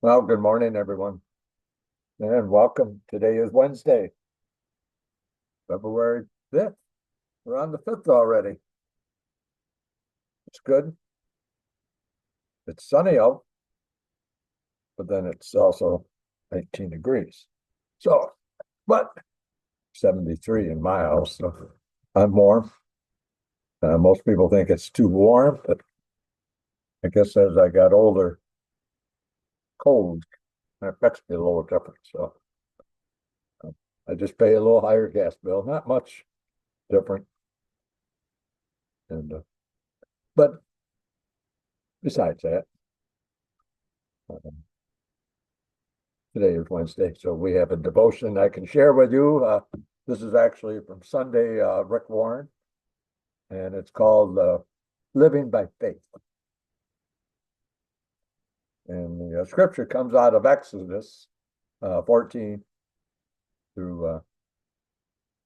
Well, good morning, everyone, and welcome. Today is Wednesday, February 5th. We're on the 5th already. It's good. It's sunny out, but then it's also 18 degrees. So, but 73 in my house, so I'm warm. Most people think it's too warm, but I guess as I got older, cold affects me a little different. So I just pay a little higher gas bill, not much different. And but besides that, um, today is Wednesday, so we have a devotion I can share with you. This is actually from Sunday, Rick Warren, and it's called Living by Faith. And the scripture comes out of Exodus 14 through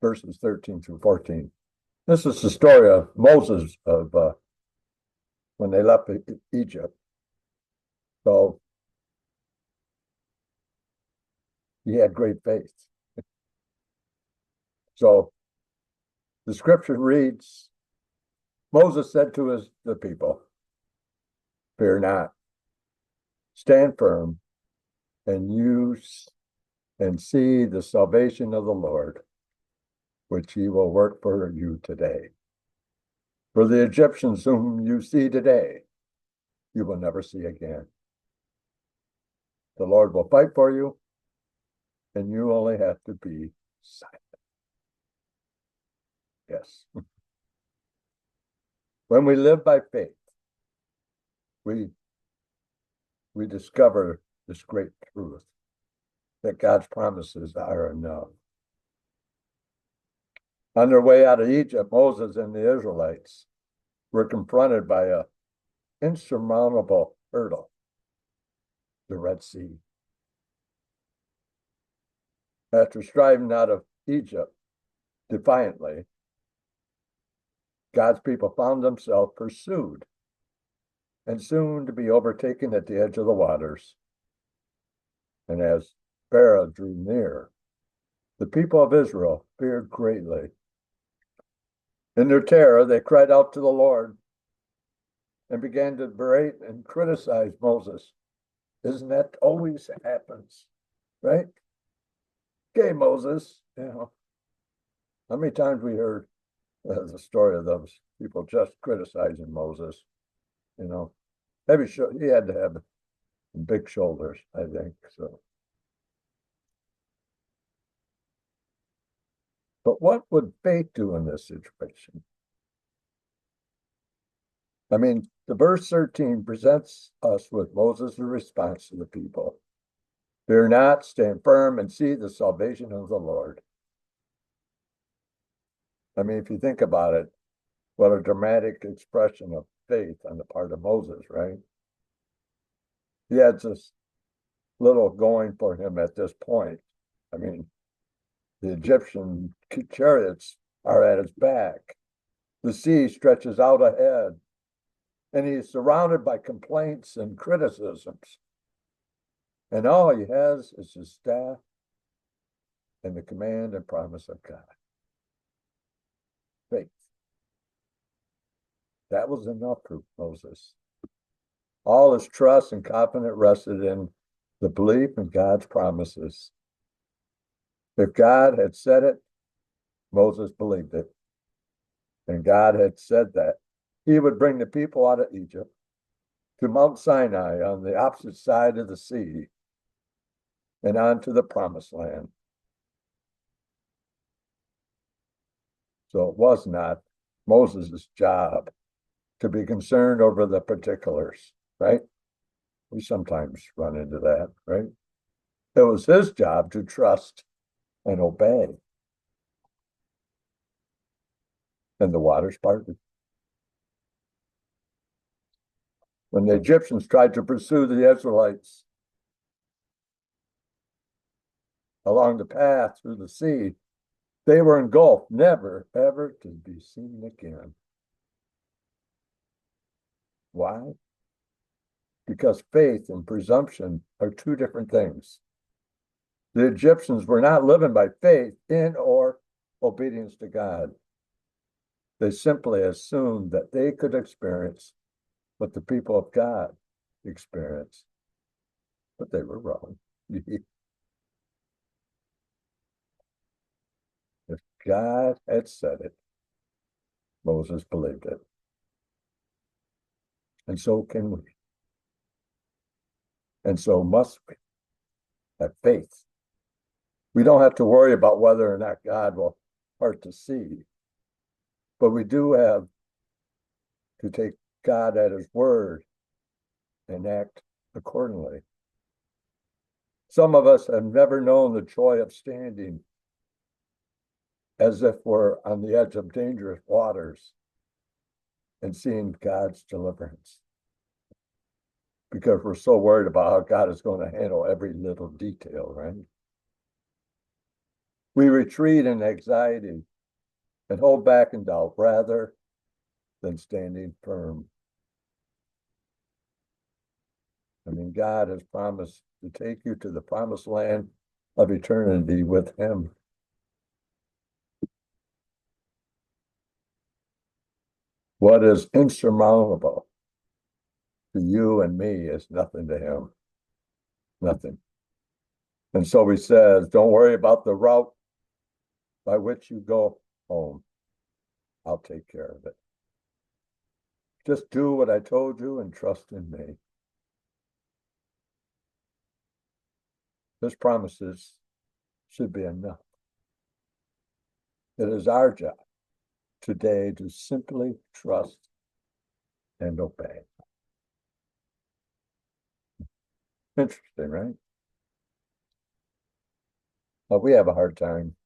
verses 13 through 14. This is the story of Moses of when they left Egypt. So he had great faith. So the scripture reads, Moses said to the people, fear not, stand firm and use and see the salvation of the Lord, which he will work for you today. For the Egyptians whom you see today, you will never see again. The Lord will fight for you, and you only have to be silent. Yes. When we live by faith, we discover this great truth that God's promises are enough. On their way out of Egypt, Moses and the Israelites were confronted by an insurmountable hurdle, the Red Sea. After striving out of Egypt defiantly, God's people found themselves pursued and soon to be overtaken at the edge of the waters. And as Pharaoh drew near, the people of Israel feared greatly. In their terror, they cried out to the Lord and began to berate and criticize Moses. Isn't that always happens, right? Okay, Moses, how many times we heard the story of those people just criticizing Moses, heavy he had to have big shoulders, I think. So, but what would faith do in this situation? I mean, the verse 13 presents us with Moses' response to the people. Fear not, stand firm and see the salvation of the Lord. I mean, if you think about it, what a dramatic expression of faith on the part of Moses, right? He had this little going for him at this point. I mean, the Egyptian chariots are at his back. The sea stretches out ahead, and he's surrounded by complaints and criticisms. And all he has is his staff and the command and promise of God. Faith. That was enough for Moses. All his trust and confidence rested in the belief in God's promises. If God had said it, Moses believed it. And God had said that he would bring the people out of Egypt to Mount Sinai on the opposite side of the sea and onto the promised land. So it was not Moses' job to be concerned over the particulars, right? We sometimes run into that, right? It was his job to trust and obey. And the waters parted. When the Egyptians tried to pursue the Israelites along the path through the sea, they were engulfed, never, ever to be seen again. Why? because faith and presumption are two different things. The Egyptians were not living by faith in or obedience to God. They simply assumed that they could experience what the people of God experienced, but they were wrong. If God had said it, Moses believed it. And so can we. And so must we have faith. We don't have to worry about whether or not God will part the sea, but we do have to take God at his word and act accordingly. Some of us have never known the joy of standing as if we're on the edge of dangerous waters and seeing God's deliverance, because we're so worried about how God is going to handle every little detail, right? We retreat in anxiety and hold back in doubt rather than standing firm. I mean, God has promised to take you to the promised land of eternity with him. What is insurmountable to you and me is nothing to him. Nothing. And so he says, don't worry about the route by which you go home. I'll take care of it. Just do what I told you and trust in me. His promises should be enough. It is our job today to simply trust and obey. Interesting, right? But we have a hard time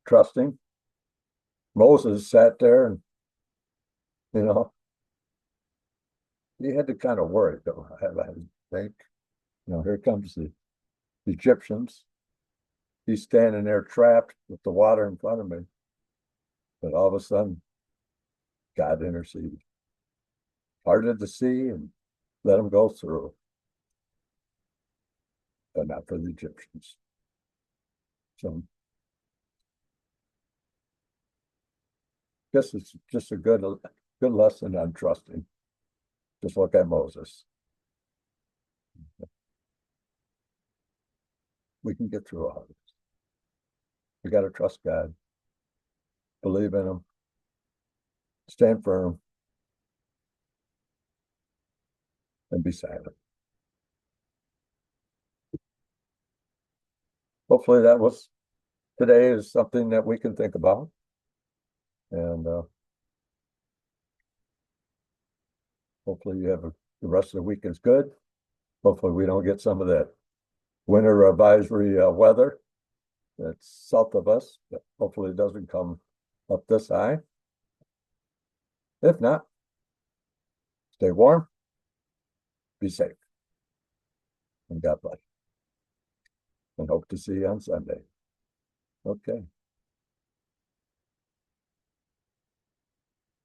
trusting. Moses sat there and, he had to kind of worry, though, I think. Here comes the Egyptians. He's standing there trapped with the water in front of me. But all of a sudden, God interceded, parted the sea and let him go through. But not for the Egyptians. So this is just a good lesson on trusting. Just look at Moses. We can get through all this. We got to trust God, believe in him, stand firm, and be silent. Hopefully today is something that we can think about. And hopefully the rest of the week is good. Hopefully we don't get some of that winter advisory weather that's south of us, but hopefully it doesn't come up this high. If not, stay warm, be safe, and God bless. And hope to see you on Sunday. Okay.